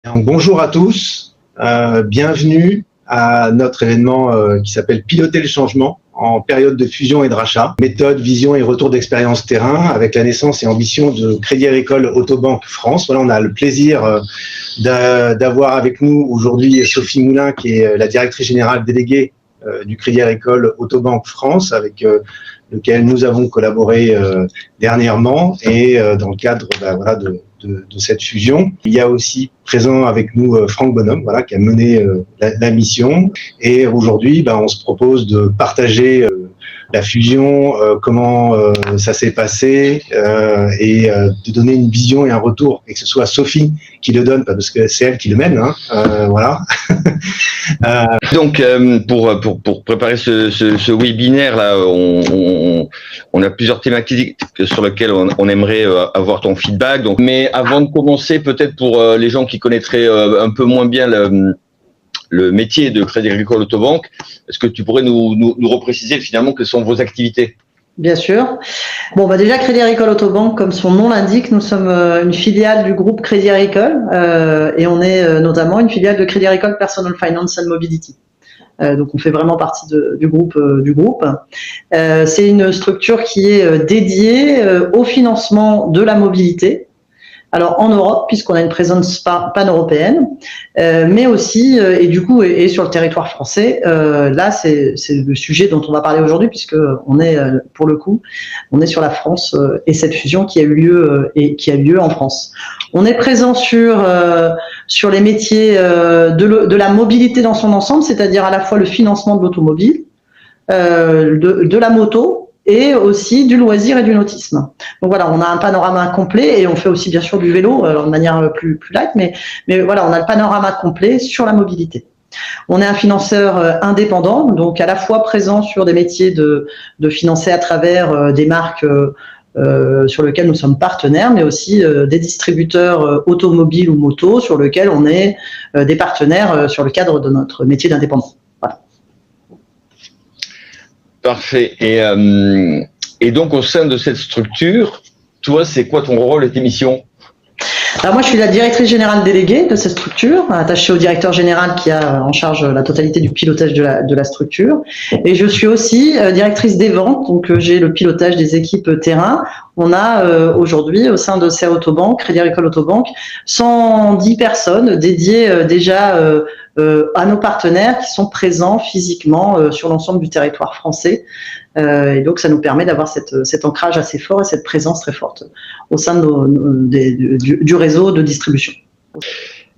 Donc, bonjour à tous, bienvenue à notre événement qui s'appelle Piloter le changement en période de fusion et de rachat. Méthode, vision et retour d'expérience terrain avec la naissance et ambition de Crédit Agricole Autobank France. Voilà, on a le plaisir d'avoir avec nous aujourd'hui Sophie Moulin qui est la directrice générale déléguée du Crédit Agricole Autobank France avec lequel nous avons collaboré dernièrement et dans le cadre de cette fusion. Il y a aussi présent avec nous Franck Bonhomme, voilà, qui a mené la mission. Et aujourd'hui, on se propose de partager la fusion, comment ça s'est passé, et de donner une vision et un retour, et que ce soit Sophie qui le donne, parce que c'est elle qui le mène, voilà. Donc, pour préparer ce webinaire là, on a plusieurs thématiques sur lesquelles on aimerait avoir ton feedback. Donc, mais avant de commencer, peut-être pour les gens qui connaîtraient un peu moins bien le métier de Crédit Agricole Autobank, est-ce que tu pourrais nous repréciser finalement quelles sont vos activités? Bien sûr. Bon, déjà, Crédit Agricole Autobank, comme son nom l'indique, nous sommes une filiale du groupe Crédit Agricole et on est notamment une filiale de Crédit Agricole Personal Finance and Mobility. Donc, on fait vraiment partie du groupe. C'est une structure qui est dédiée au financement de la mobilité. Alors en Europe, puisqu'on a une présence pan-européenne, mais aussi et sur le territoire français. Là, c'est le sujet dont on va parler aujourd'hui, puisque on est pour le coup, on est sur la France et cette fusion qui a eu lieu en France. On est présent sur les métiers de la mobilité dans son ensemble, c'est-à-dire à la fois le financement de l'automobile, de la moto, et aussi du loisir et du nautisme. Donc voilà, on a un panorama complet et on fait aussi bien sûr du vélo, alors de manière plus light, mais voilà, on a le panorama complet sur la mobilité. On est un financeur indépendant, donc à la fois présent sur des métiers de financer à travers des marques sur lesquelles nous sommes partenaires, mais aussi des distributeurs automobiles ou motos sur lesquels on est des partenaires sur le cadre de notre métier d'indépendant. Voilà. Parfait. Et donc, au sein de cette structure, toi, c'est quoi ton rôle et tes missions? Alors moi, je suis la directrice générale déléguée de cette structure, attachée au directeur général qui a en charge la totalité du pilotage de la structure. Et je suis aussi directrice des ventes, donc j'ai le pilotage des équipes terrain. On a aujourd'hui, au sein de CA Autobank, Crédit Agricole Autobank, 110 personnes dédiées déjà à nos partenaires qui sont présents physiquement sur l'ensemble du territoire français. Et donc, ça nous permet d'avoir cet ancrage assez fort et cette présence très forte au sein du réseau de distribution.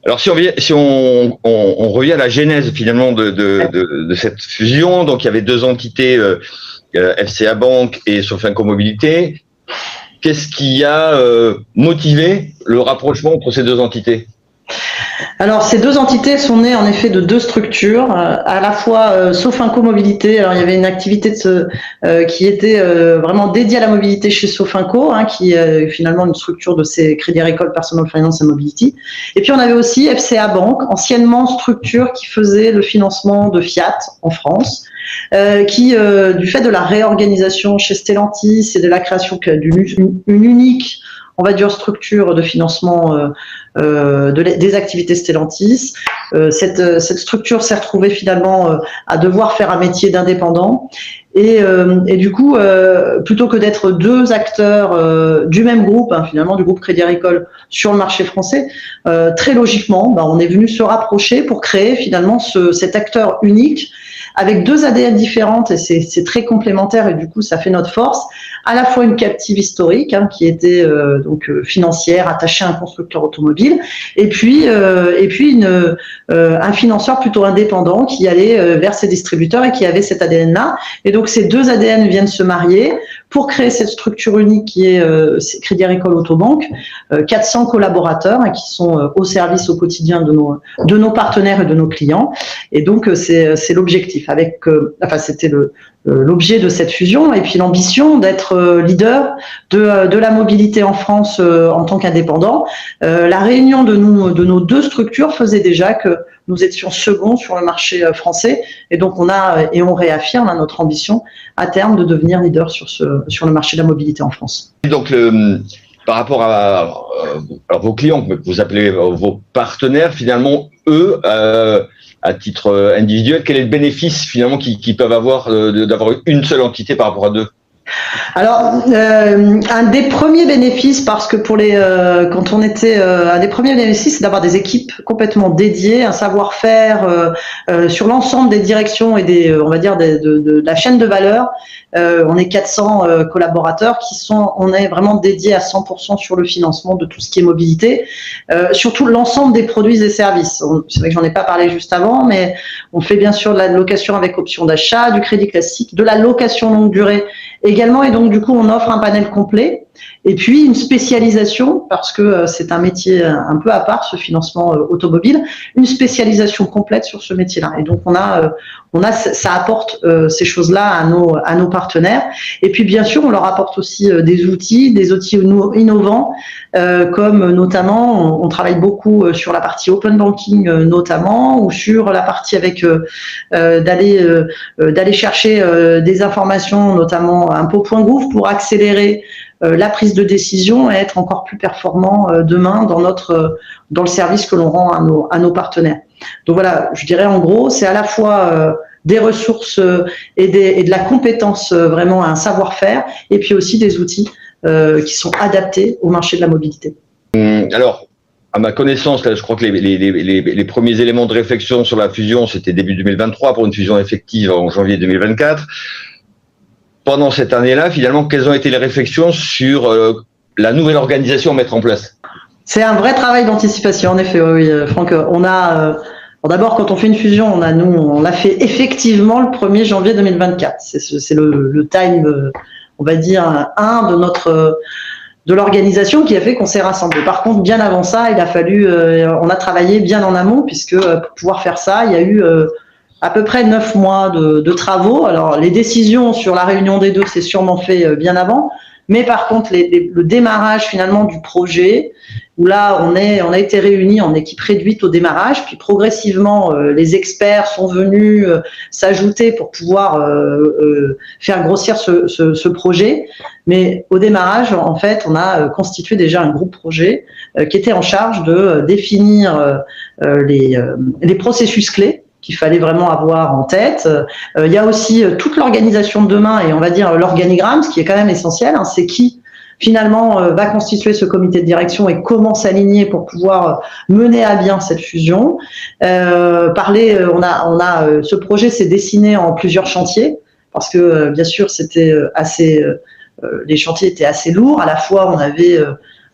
Alors, si on revient à la genèse finalement de cette fusion, donc il y avait deux entités, FCA Bank et Sofinco Mobilité. Qu'est-ce qui a motivé le rapprochement entre ces deux entités? Alors, ces deux entités sont nées en effet de deux structures, à la fois Sofinco Mobilité. Alors, il y avait une activité qui était vraiment dédiée à la mobilité chez Sofinco, qui est finalement une structure de ces Crédit Agricole Personal Finance and Mobility. Et puis, on avait aussi FCA Bank, anciennement structure qui faisait le financement de Fiat en France, qui, du fait de la réorganisation chez Stellantis et de la création d'une unique, on va dire, structure de financement des activités Stellantis. Cette structure s'est retrouvée finalement à devoir faire un métier d'indépendant. Et du coup, plutôt que d'être deux acteurs du même groupe, finalement du groupe Crédit Agricole sur le marché français, très logiquement, on est venu se rapprocher pour créer finalement cet acteur unique avec deux ADN différentes, et c'est très complémentaire, et du coup ça fait notre force. À la fois une captive historique qui était financière, attachée à un constructeur automobile, et puis un financeur plutôt indépendant qui allait vers ses distributeurs et qui avait cet ADN-là. Et donc ces deux ADN viennent se marier pour créer cette structure unique qui est Crédit Agricole Autobank. 400 collaborateurs qui sont au service au quotidien de nos partenaires et de nos clients. Et donc c'est l'objectif. C'était l'objet de cette fusion, et puis l'ambition d'être leader de la mobilité en France en tant qu'indépendant. La réunion de nos deux structures faisait déjà que nous étions seconds sur le marché français, et donc on réaffirme notre ambition à terme de devenir leader sur le marché de la mobilité en France. Donc par rapport à vos clients, que vous appelez vos partenaires, finalement, eux, à titre individuel, quel est le bénéfice finalement qu'ils peuvent avoir d'avoir une seule entité par rapport à deux? Alors, un des premiers bénéfices, parce que pour quand on était, un des premiers bénéfices, c'est d'avoir des équipes complètement dédiées, un savoir-faire sur l'ensemble des directions et on va dire, de la chaîne de valeur. On est 400 collaborateurs on est vraiment dédiés à 100% sur le financement de tout ce qui est mobilité, surtout l'ensemble des produits et services. C'est vrai que j'en ai pas parlé juste avant, mais on fait bien sûr de la location avec option d'achat, du crédit classique, de la location longue durée également, et donc du coup on offre un panel complet et puis une spécialisation, parce que c'est un métier un peu à part, ce financement automobile, une spécialisation complète sur ce métier-là. Et donc ça apporte ces choses-là à nos partenaires. Et puis bien sûr on leur apporte aussi des outils innovants, comme notamment on travaille beaucoup sur la partie open banking notamment, ou sur la partie avec d'aller chercher des informations, notamment impôts.gouv, pour accélérer la prise de décision et être encore plus performant demain dans le service que l'on rend à nos partenaires. Donc voilà, je dirais en gros, c'est à la fois des ressources et de la compétence, vraiment un savoir-faire, et puis aussi des outils qui sont adaptés au marché de la mobilité. Alors, à ma connaissance, là, je crois que les premiers éléments de réflexion sur la fusion, c'était début 2023 pour une fusion effective en janvier 2024. Pendant cette année-là, finalement, quelles ont été les réflexions sur la nouvelle organisation à mettre en place? C'est un vrai travail d'anticipation, en effet, oui, Franck. D'abord, quand on fait une fusion, on l'a fait effectivement le 1er janvier 2024. C'est le time, on va dire, 1 de l'organisation qui a fait qu'on s'est rassemblés. Par contre, bien avant ça, on a travaillé bien en amont, puisque pour pouvoir faire ça, il y a eu à peu près 9 mois de travaux. Alors, les décisions sur la réunion des deux, c'est sûrement fait bien avant. Mais par contre, le démarrage finalement du projet, où là, on a été réunis en équipe réduite au démarrage, puis progressivement, les experts sont venus s'ajouter pour pouvoir faire grossir ce projet. Mais au démarrage, en fait, on a constitué déjà un groupe projet qui était en charge de définir les processus clés qu'il fallait vraiment avoir en tête. Il y a aussi toute l'organisation de demain et on va dire l'organigramme, ce qui est quand même essentiel, hein, c'est qui finalement va constituer ce comité de direction et comment s'aligner pour pouvoir mener à bien cette fusion. Ce projet s'est dessiné en plusieurs chantiers parce que bien sûr les chantiers étaient assez lourds. À la fois, on avait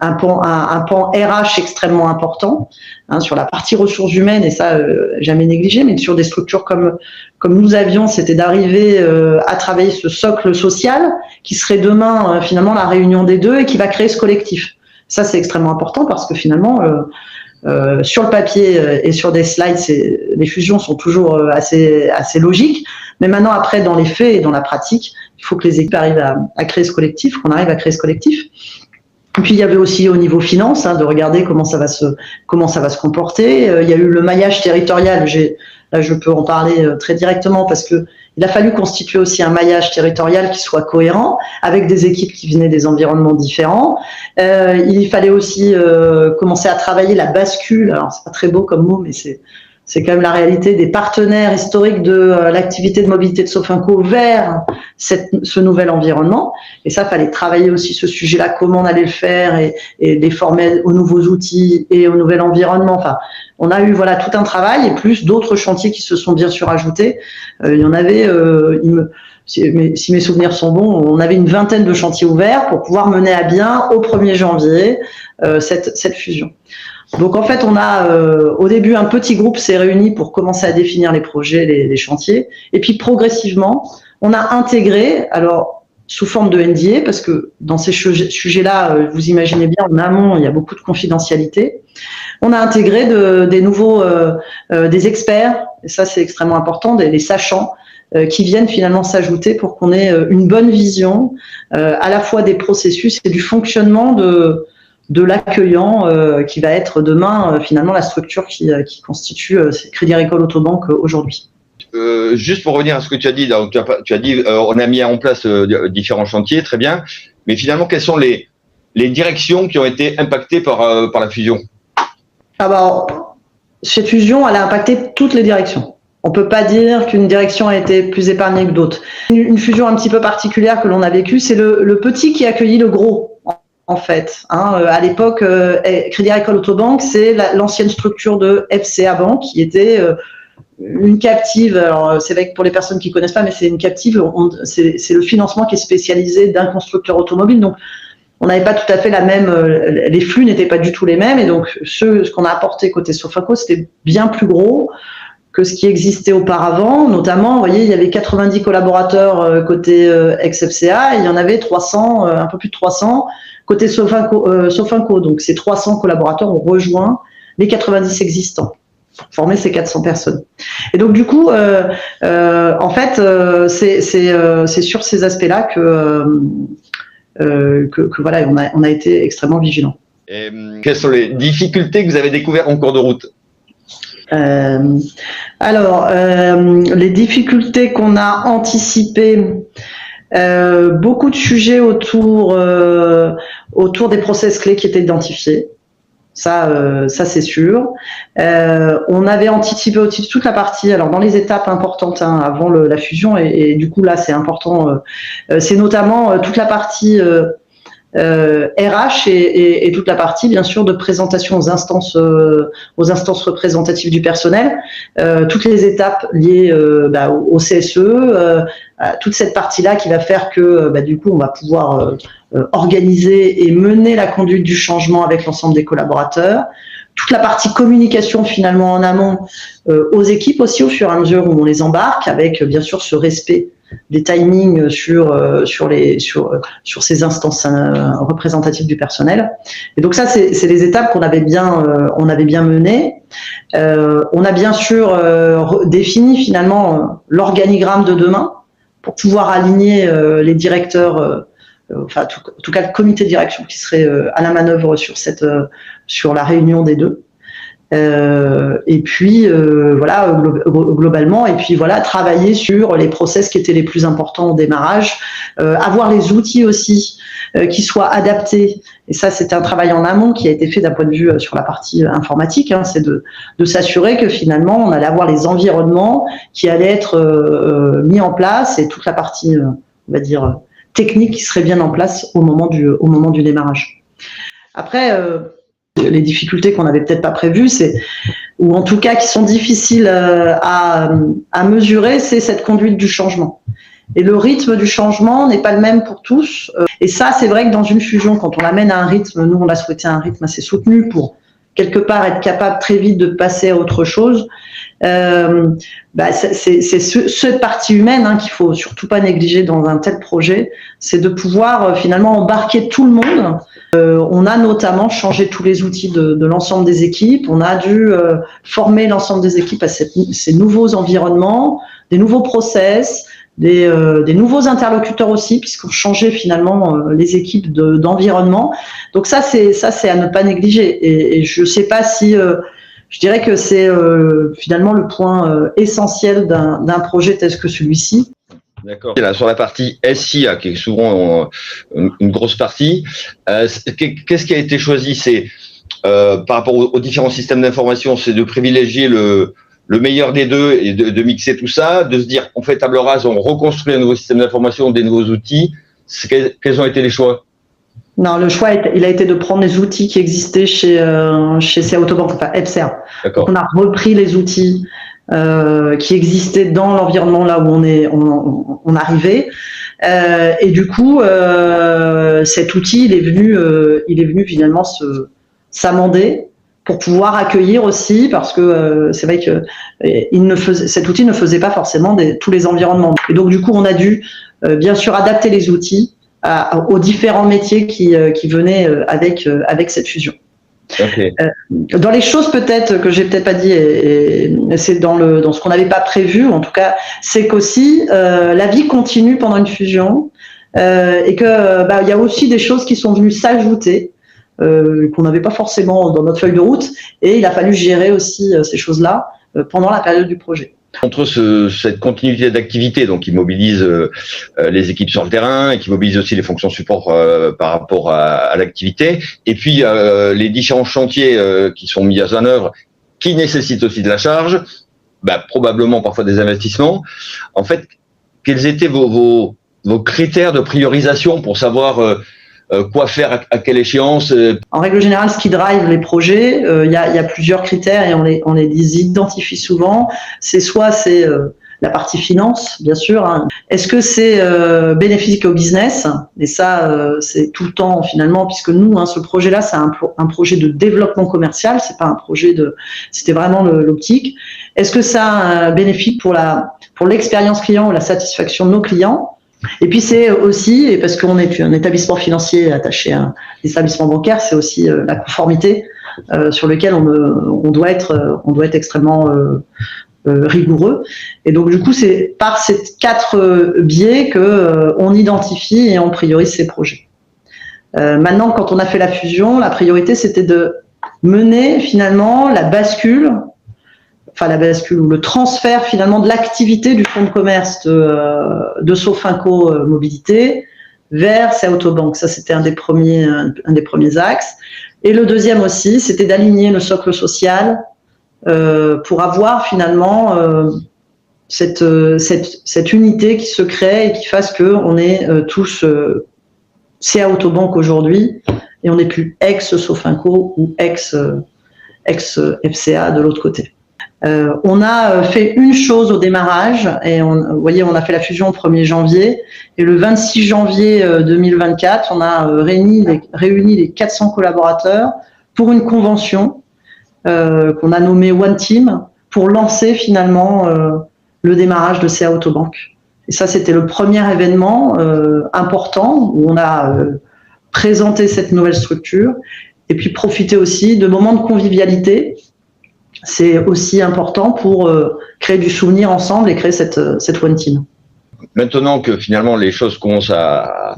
un pan RH extrêmement important, hein, sur la partie ressources humaines, et ça, jamais négligé, mais sur des structures comme nous avions, c'était d'arriver à travailler ce socle social qui serait demain finalement la réunion des deux et qui va créer ce collectif. Ça, c'est extrêmement important parce que finalement, sur le papier et sur des slides, les fusions sont toujours assez logiques, mais maintenant, après, dans les faits et dans la pratique, il faut que les équipes arrivent à créer ce collectif, qu'on arrive à créer ce collectif. Et puis il y avait aussi au niveau finance, hein, de regarder comment ça va se comporter. Il y a eu le maillage territorial. Là, je peux en parler très directement parce que il a fallu constituer aussi un maillage territorial qui soit cohérent avec des équipes qui venaient des environnements différents. Il fallait aussi commencer à travailler la bascule. Alors c'est pas très beau comme mot, mais c'est quand même la réalité des partenaires historiques de l'activité de mobilité de Sofinco vers ce nouvel environnement. Et ça, fallait travailler aussi ce sujet-là, comment on allait le faire et les former aux nouveaux outils et au nouvel environnement. Enfin, on a eu voilà tout un travail et plus d'autres chantiers qui se sont bien sûr ajoutés. Il y en avait, si mes souvenirs sont bons, on avait une vingtaine de chantiers ouverts pour pouvoir mener à bien au 1er janvier cette fusion. Donc en fait, on a au début un petit groupe s'est réuni pour commencer à définir les projets, les chantiers, et puis progressivement, on a intégré, alors sous forme de NDA, parce que dans ces sujets-là, vous imaginez bien, en amont, il y a beaucoup de confidentialité. On a intégré des experts, et ça c'est extrêmement important, des sachants, qui viennent finalement s'ajouter pour qu'on ait une bonne vision à la fois des processus et du fonctionnement de l'accueillant qui va être demain finalement la structure qui constitue Crédit Agricole Autobank aujourd'hui. Juste pour revenir à ce que tu as dit, tu as dit on a mis en place différents chantiers, très bien, mais finalement quels sont les les directions qui ont été impactées par la fusion? Alors, chez Fusion, elle a impacté toutes les directions. On peut pas dire qu'une direction a été plus épargnée que d'autres. Une fusion un petit peu particulière que l'on a vécue, c'est le petit qui a accueilli le gros, en fait. À l'époque, Crédit Agricole Autobank, c'est l'ancienne structure de FCA Bank, qui était une captive. Alors, c'est vrai que pour les personnes qui connaissent pas, mais c'est une captive. C'est le financement qui est spécialisé d'un constructeur automobile. Donc, on n'avait pas tout à fait la même. Les flux n'étaient pas du tout les mêmes, et donc ce qu'on a apporté côté Sofinco, c'était bien plus gros que ce qui existait auparavant. Notamment, vous voyez, il y avait 90 collaborateurs côté ex-FCA, et il y en avait 300, un peu plus de 300 côté Sofinco. Donc, ces 300 collaborateurs ont rejoint les 90 existants, former ces 400 personnes. Et donc, du coup, en fait, c'est sur ces aspects-là que voilà, on a été extrêmement vigilants. Et, quelles sont les difficultés que vous avez découvertes en cours de route? Les difficultés qu'on a anticipées, beaucoup de sujets autour des process clés qui étaient identifiés. Ça c'est sûr. On avait anticipé aussi toute la partie, alors dans les étapes importantes avant la fusion, et du coup là c'est important, c'est notamment toute la partie RH et toute la partie bien sûr de présentation aux instances représentatives du personnel, toutes les étapes liées au CSE, toute cette partie-là qui va faire que du coup on va pouvoir organiser et mener la conduite du changement avec l'ensemble des collaborateurs. Toute la partie communication finalement en amont aux équipes aussi au fur et à mesure où on les embarque, avec bien sûr ce respect des timings sur ces instances représentatives du personnel. Et donc ça, c'est les étapes qu'on avait bien menées. On a bien sûr défini finalement l'organigramme de demain pour pouvoir aligner les directeurs, en tout cas le comité de direction qui serait à la manœuvre sur la réunion des deux. Et puis voilà, globalement, et puis voilà, travailler sur les process qui étaient les plus importants au démarrage, avoir les outils aussi qui soient adaptés. Et ça, c'était un travail en amont qui a été fait d'un point de vue sur la partie informatique, c'est de s'assurer que finalement on allait avoir les environnements qui allaient être mis en place, et toute la partie, on va dire, technique qui serait bien en place au moment du démarrage. Après, les difficultés qu'on n'avait peut-être pas prévues, ou en tout cas qui sont difficiles à mesurer, c'est cette conduite du changement. Et le rythme du changement n'est pas le même pour tous. Et ça, c'est vrai que dans une fusion, quand on l'amène à un rythme, nous on l'a souhaité à un rythme assez soutenu pour quelque part être capable très vite de passer à autre chose. C'est cette partie humaine qu'il faut surtout pas négliger dans un tel projet, c'est de pouvoir finalement embarquer tout le monde. On a notamment changé tous les outils de l'ensemble des équipes. On a dû former l'ensemble des équipes à ces nouveaux environnements, des nouveaux process, des nouveaux interlocuteurs aussi, puisqu'on changeait finalement les équipes d'environnement. Donc ça c'est à ne pas négliger. Et je sais pas si je dirais que c'est finalement le point essentiel d'un projet tel que celui-ci. D'accord. Là, sur la partie SIA, qui est souvent une grosse partie, qu'est-ce qui a été choisi? C'est par rapport aux différents systèmes d'information, c'est de privilégier le meilleur des deux et de mixer tout ça, de se dire on fait table rase, on reconstruit un nouveau système d'information, des nouveaux outils. Quels ont été les choix? Non, le choix il a été de prendre les outils qui existaient chez CA Autobank, enfin FCA. Donc on a repris les outils qui existaient dans l'environnement là où on arrivait, et du coup cet outil il est venu finalement s'amender pour pouvoir accueillir aussi, parce que c'est vrai que cet outil ne faisait pas forcément tous les environnements. Et donc du coup on a dû bien sûr adapter les outils aux différents métiers qui venaient avec cette fusion. Okay. Dans les choses peut-être que j'ai peut-être pas dit, et c'est dans ce qu'on n'avait pas prévu, en tout cas, c'est qu'aussi la vie continue pendant une fusion, et que il y a aussi des choses qui sont venues s'ajouter qu'on n'avait pas forcément dans notre feuille de route, et il a fallu gérer aussi ces choses-là pendant la période du projet. Entre cette continuité d'activité, donc qui mobilise les équipes sur le terrain et qui mobilise aussi les fonctions support par rapport à l'activité, et puis les différents chantiers qui sont mis en œuvre, qui nécessitent aussi de la charge, probablement parfois des investissements. En fait, quels étaient vos critères de priorisation pour savoir quoi faire à quelle échéance? En règle générale, ce qui drive les projets, il y a plusieurs critères et on les identifie souvent. C'est la partie finance, bien sûr. Hein. Est-ce que c'est bénéfique au business? Et ça, c'est tout le temps finalement, puisque nous, ce projet-là, c'est un projet de développement commercial. C'est pas un projet c'était vraiment l'optique. Est-ce que ça a un bénéfice pour l'expérience client ou la satisfaction de nos clients? Et puis c'est aussi, et parce qu'on est un établissement financier attaché à un établissement bancaire, c'est aussi la conformité sur lequel on doit être extrêmement rigoureux. Et donc du coup, c'est par ces 4 biais que on identifie et on priorise ces projets. Maintenant, quand on a fait la fusion, la priorité c'était de mener finalement la bascule ou le transfert finalement de l'activité du fonds de commerce de Sofinco Mobilité vers CA-Autobank. Ça, c'était un des premiers axes. Et le deuxième aussi, c'était d'aligner le socle social pour avoir finalement cette unité qui se crée et qui fasse qu'on est tous CA-Autobank aujourd'hui et on n'est plus ex-Sofinco ou ex-FCA de l'autre côté. On a fait une chose au démarrage et vous voyez, on a fait la fusion au 1er janvier et le 26 janvier 2024, on a réuni les 400 collaborateurs pour une convention qu'on a nommée One Team pour lancer finalement le démarrage de CA-Autobank. Et ça, c'était le premier événement important où on a présenté cette nouvelle structure et puis profiter aussi de moments de convivialité. C'est aussi important pour créer du souvenir ensemble et créer cette One Team. Maintenant que finalement les choses commencent à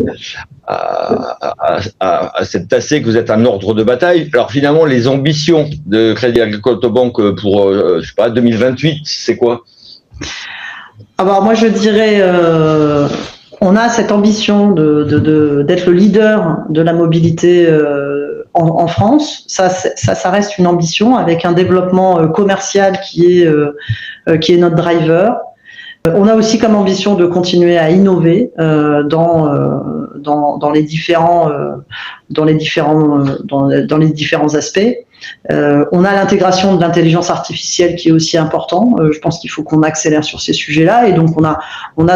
s'être tassées, que vous êtes un ordre de bataille, alors finalement les ambitions de Crédit Agricole Autobank pour 2028, c'est quoi? Alors moi je dirais, on a cette ambition d'être le leader de la mobilité en France. Ça reste une ambition avec un développement commercial qui est notre driver. On a aussi comme ambition de continuer à innover dans les différents aspects. On a l'intégration de l'intelligence artificielle qui est aussi important. Je pense qu'il faut qu'on accélère sur ces sujets-là et donc on a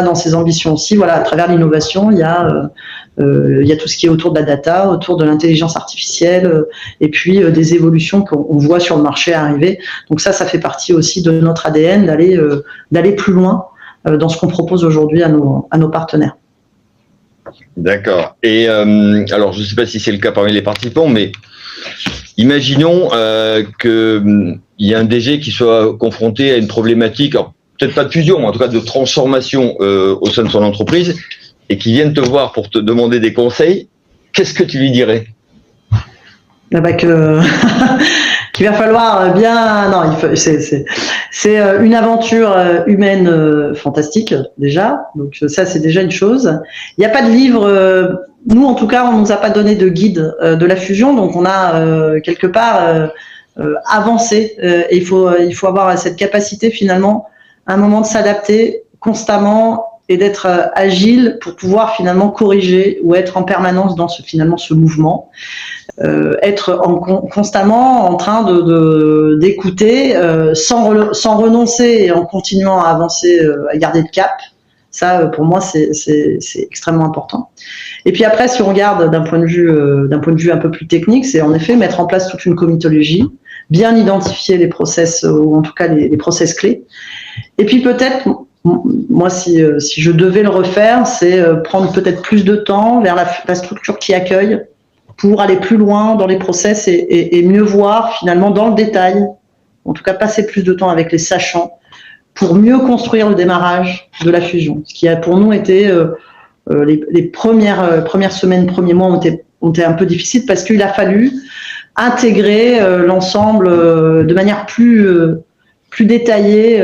dans ces ambitions aussi, à travers l'innovation, il y a tout ce qui est autour de la data, autour de l'intelligence artificielle et puis des évolutions qu'on voit sur le marché arriver. Donc ça fait partie aussi de notre ADN d'aller plus loin dans ce qu'on propose aujourd'hui à nos partenaires. D'accord. Et alors, je ne sais pas si c'est le cas parmi les participants, mais imaginons qu'il y a un DG qui soit confronté à une problématique, alors, peut-être pas de fusion, mais en tout cas de transformation au sein de son entreprise, et qui vienne te voir pour te demander des conseils. Qu'est-ce que tu lui dirais? Qu'il va falloir c'est une aventure humaine fantastique déjà, donc ça c'est déjà une chose. Il n'y a pas de livre, nous en tout cas on nous a pas donné de guide de la fusion, donc on a quelque part avancé et il faut avoir cette capacité finalement à un moment de s'adapter constamment et d'être agile pour pouvoir finalement corriger ou être en permanence dans ce mouvement. Être constamment en train d'écouter sans renoncer et en continuant à avancer, à garder le cap. Ça, pour moi, c'est extrêmement important. Et puis après, si on regarde d'un point de vue un peu plus technique, c'est en effet mettre en place toute une comitologie, bien identifier les process ou en tout cas les process clés. Et puis peut-être, moi, si je devais le refaire, c'est prendre peut-être plus de temps vers la structure qui accueille, pour aller plus loin dans les process et mieux voir finalement dans le détail, en tout cas passer plus de temps avec les sachants pour mieux construire le démarrage de la fusion. Ce qui a pour nous été les premières semaines, premiers mois ont été un peu difficiles parce qu'il a fallu intégrer l'ensemble de manière plus détaillée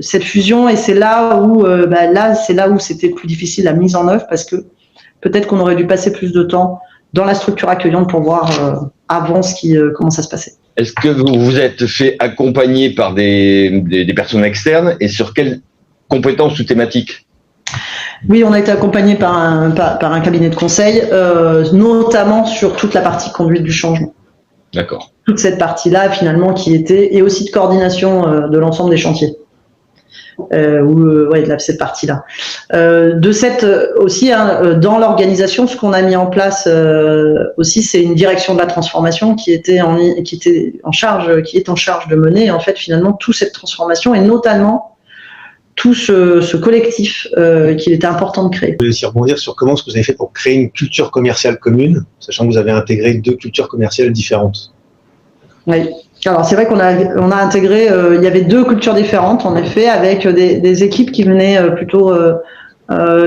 cette fusion, et c'est là où c'était plus difficile la mise en œuvre, parce que peut-être qu'on aurait dû passer plus de temps dans la structure accueillante pour voir avant comment ça se passait. Est-ce que vous vous êtes fait accompagner par des personnes externes, et sur quelles compétences ou thématiques? Oui, on a été accompagné par un cabinet de conseil, notamment sur toute la partie conduite du changement. D'accord. Toute cette partie-là, finalement, et aussi de coordination de l'ensemble des chantiers. Cette partie-là. Dans l'organisation, ce qu'on a mis en place aussi, c'est une direction de la transformation qui est en charge de mener, en fait, finalement, toute cette transformation, et notamment tout ce collectif qu'il était important de créer. Je voulais aussi rebondir sur comment est-ce que vous avez fait pour créer une culture commerciale commune, sachant que vous avez intégré 2 cultures commerciales différentes. Oui. Alors c'est vrai qu'on a intégré, il y avait 2 cultures différentes, en effet, avec des équipes qui venaient plutôt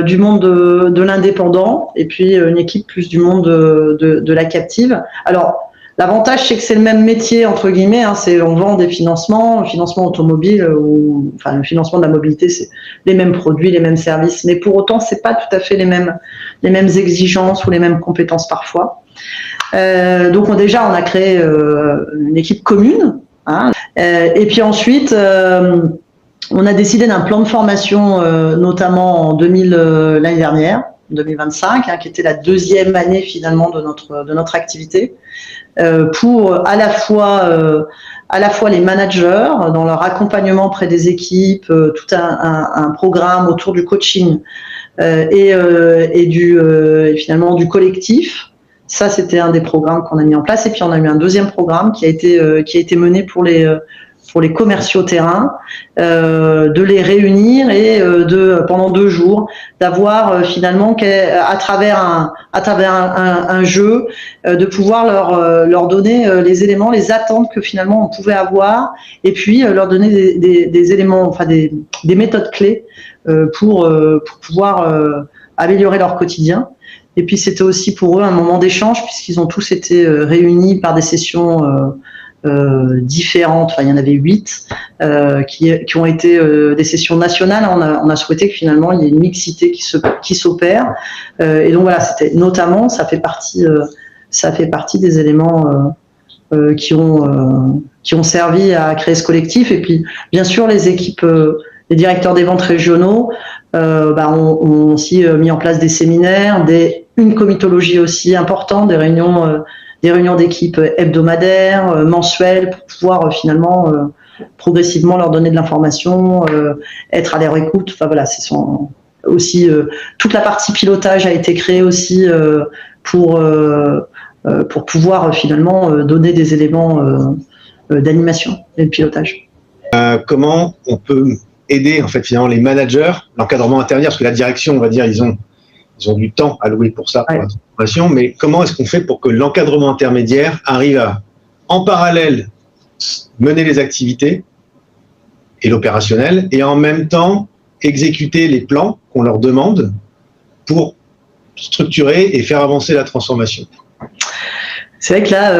du monde de l'indépendant, et puis une équipe plus du monde de la captive. Alors l'avantage, c'est que c'est le même métier, entre guillemets, hein, on vend des financements, le financement automobile, le financement de la mobilité, c'est les mêmes produits, les mêmes services, mais pour autant, c'est pas tout à fait les mêmes exigences ou les mêmes compétences parfois. Donc on a créé une équipe commune, hein, et puis ensuite on a décidé d'un plan de formation, notamment en l'année dernière, 2025, hein, qui était la 2e année finalement de notre activité, pour à la fois les managers dans leur accompagnement près des équipes, tout un programme autour du coaching et finalement du collectif. Ça, c'était un des programmes qu'on a mis en place. Et puis, on a eu un 2e programme qui a été mené pour les commerciaux terrain, de les réunir et pendant 2 jours, d'avoir finalement, à travers un jeu, de pouvoir leur donner les éléments, les attentes que finalement on pouvait avoir, et puis leur donner des éléments, enfin des méthodes clés pour pouvoir améliorer leur quotidien. Et puis c'était aussi pour eux un moment d'échange, puisqu'ils ont tous été réunis par des sessions différentes. Enfin, il y en avait 8 qui ont été des sessions nationales. On a souhaité que finalement il y ait une mixité qui s'opère. Et donc voilà, c'était notamment, ça fait partie des éléments qui ont servi à créer ce collectif. Et puis bien sûr les équipes, les directeurs des ventes régionaux ont aussi mis en place des séminaires, une comitologie aussi importante, des réunions d'équipe hebdomadaires, mensuelles, pour pouvoir finalement progressivement leur donner de l'information, être à leur écoute. Enfin voilà, aussi toute la partie pilotage a été créée aussi pour pouvoir finalement donner des éléments d'animation et de pilotage. Comment on peut aider en fait finalement les managers, l'encadrement intermédiaire, parce que la direction, on va dire, ils ont du temps alloué pour ça, pour la transformation, mais comment est-ce qu'on fait pour que l'encadrement intermédiaire arrive à, en parallèle, mener les activités et l'opérationnel, et en même temps exécuter les plans qu'on leur demande pour structurer et faire avancer la transformation? C'est vrai que là,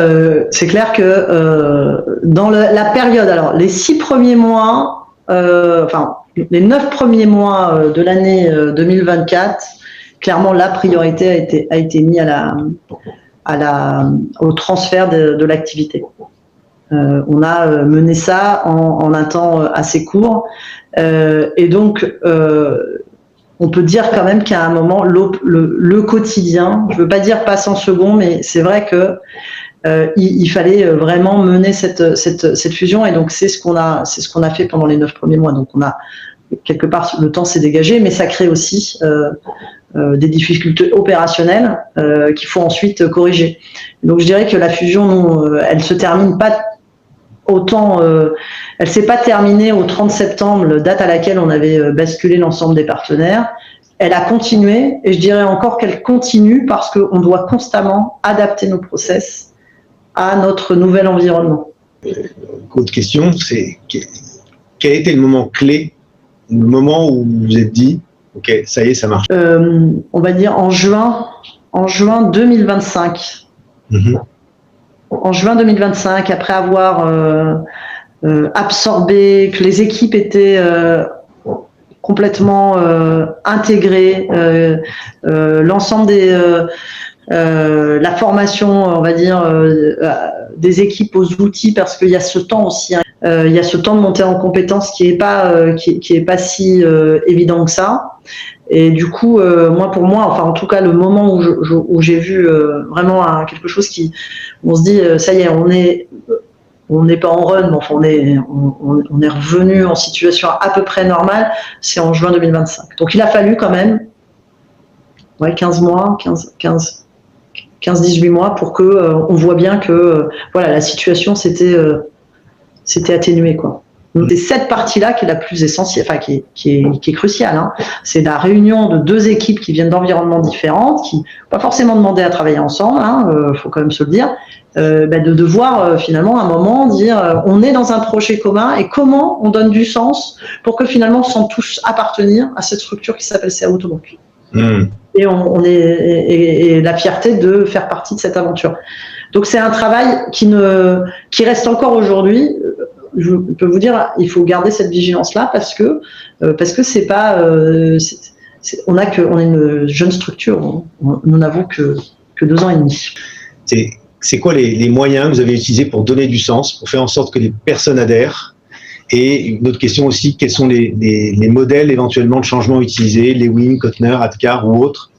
c'est clair que dans la période, alors les 6 premiers mois, les 9 premiers mois de l'année 2024, clairement, la priorité a été mise au transfert de l'activité. On a mené ça en un temps assez court, et donc on peut dire quand même qu'à un moment, le quotidien, je ne veux pas dire passe en second, mais c'est vrai que il fallait vraiment mener cette fusion, et donc c'est ce qu'on a fait pendant les 9 premiers mois. Donc on a quelque part, le temps s'est dégagé, mais ça crée aussi des difficultés opérationnelles qu'il faut ensuite corriger. Donc je dirais que la fusion, elle se termine pas autant, elle s'est pas terminée au 30 septembre, date à laquelle on avait basculé l'ensemble des partenaires. Elle a continué, et je dirais encore qu'elle continue, parce qu'on doit constamment adapter nos process à notre nouvel environnement. Autre question, c'est quel a été le moment clé, le moment où vous vous êtes dit ok, ça y est, ça marche? On va dire en juin 2025. Mm-hmm. En juin 2025, après avoir absorbé, que les équipes étaient complètement intégrées, l'ensemble la formation, on va dire, des équipes aux outils, parce qu'il y a ce temps aussi, hein, il y a ce temps de monter en compétences qui est pas si évident que ça. Et du coup, pour moi, enfin en tout cas le moment où j'ai vu vraiment quelque chose on se dit ça y est, on n'est pas en run, mais enfin on est revenu en situation à peu près normale, c'est en juin 2025. Donc il a fallu quand même 15 mois, 15-18 mois pour que on voit bien que voilà, la situation s'était atténuée, quoi. Donc c'est cette partie-là qui est la plus essentielle, enfin qui est cruciale, hein. C'est la réunion de deux équipes qui viennent d'environnements différents, qui n'ont pas forcément demandé à travailler ensemble, hein, faut quand même se le dire, de devoir finalement à un moment dire on est dans un projet commun et comment on donne du sens pour que finalement on sente tous appartenir à cette structure qui s'appelle CA Autobank. Et et la fierté de faire partie de cette aventure. Donc c'est un travail qui reste encore aujourd'hui. Je peux vous dire, il faut garder cette vigilance-là parce que c'est pas, on est une jeune structure, nous n'avons que 2 ans et demi. C'est quoi les moyens que vous avez utilisés pour donner du sens, pour faire en sorte que les personnes adhèrent? Et une autre question aussi, quels sont les modèles éventuellement de changement utilisés, les Lean, Kotner, Adcar ou autres?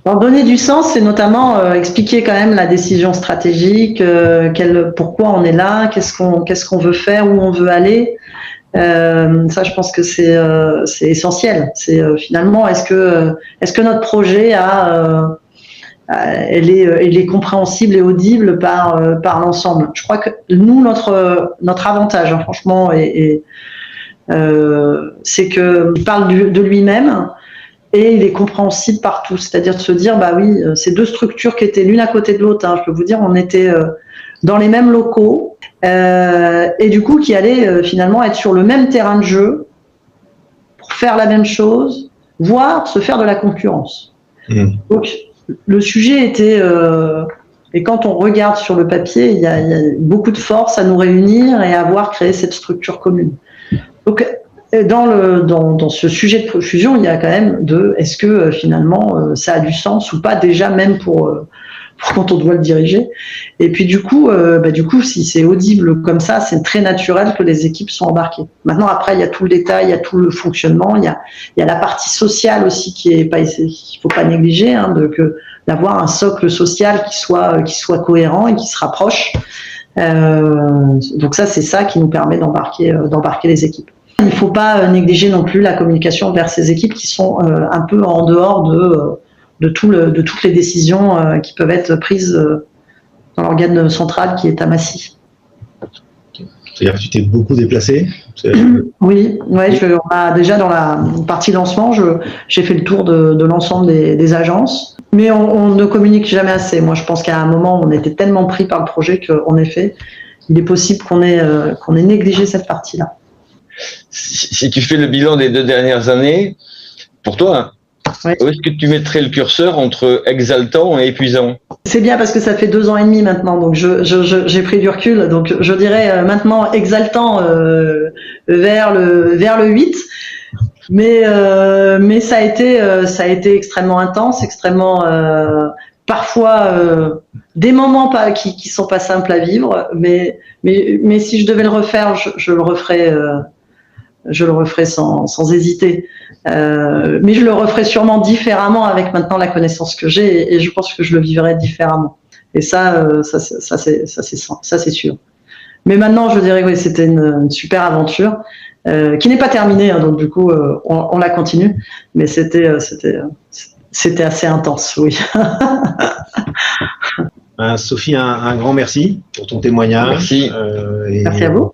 Alors, donner du sens, c'est notamment expliquer quand même la décision stratégique, pourquoi on est là, qu'est-ce qu'on veut faire, où on veut aller. Ça, je pense que c'est essentiel. C'est finalement, est-ce que notre projet il est compréhensible et audible par l'ensemble. Je crois que nous, notre avantage, hein, franchement, c'est qu'il parle de lui-même. Et il est compréhensible partout, c'est-à-dire de se dire, bah oui, ces deux structures qui étaient l'une à côté de l'autre, hein, je peux vous dire, on était dans les mêmes locaux, et du coup qui allaient finalement être sur le même terrain de jeu pour faire la même chose, voire se faire de la concurrence. Donc le sujet était, et quand on regarde sur le papier, il y a beaucoup de force à nous réunir et à avoir créé cette structure commune. Donc dans ce sujet de fusion, il y a quand même est-ce que finalement ça a du sens ou pas, déjà même pour quand on doit le diriger. Et puis du coup si c'est audible comme ça, c'est très naturel que les équipes soient embarquées. Maintenant après il y a tout le détail, il y a tout le fonctionnement, il y a la partie sociale aussi qu'il faut pas négliger, hein, d'avoir un socle social qui soit cohérent et qui se rapproche. Donc ça, c'est ça qui nous permet d'embarquer les équipes. Il ne faut pas négliger non plus la communication vers ces équipes qui sont un peu en dehors de toutes les décisions qui peuvent être prises dans l'organe central qui est à Massy. C'est-à-dire que tu t'es beaucoup déplacé? Oui, déjà dans la partie lancement, j'ai fait le tour de l'ensemble des agences, mais on ne communique jamais assez. Moi, je pense qu'à un moment, on était tellement pris par le projet qu'en effet, il est possible qu'on ait négligé cette partie-là. Si tu fais le bilan des 2 dernières années, pour toi, où est-ce que tu mettrais le curseur entre exaltant et épuisant? C'est bien parce que ça fait 2 ans et demi maintenant, donc j'ai pris du recul. Donc je dirais maintenant exaltant vers le 8, mais ça a été extrêmement intense, extrêmement parfois des moments qui sont pas simples à vivre, mais si je devais le refaire, je le referais. Je le referai sans hésiter. Mais je le referai sûrement différemment avec maintenant la connaissance que j'ai et je pense que je le vivrai différemment. Et ça c'est sûr. Mais maintenant, je dirais que c'était une super aventure qui n'est pas terminée, hein, donc du coup, on la continue. Mais c'était assez intense, oui. Sophie, un grand merci pour ton témoignage. Merci. Merci à vous.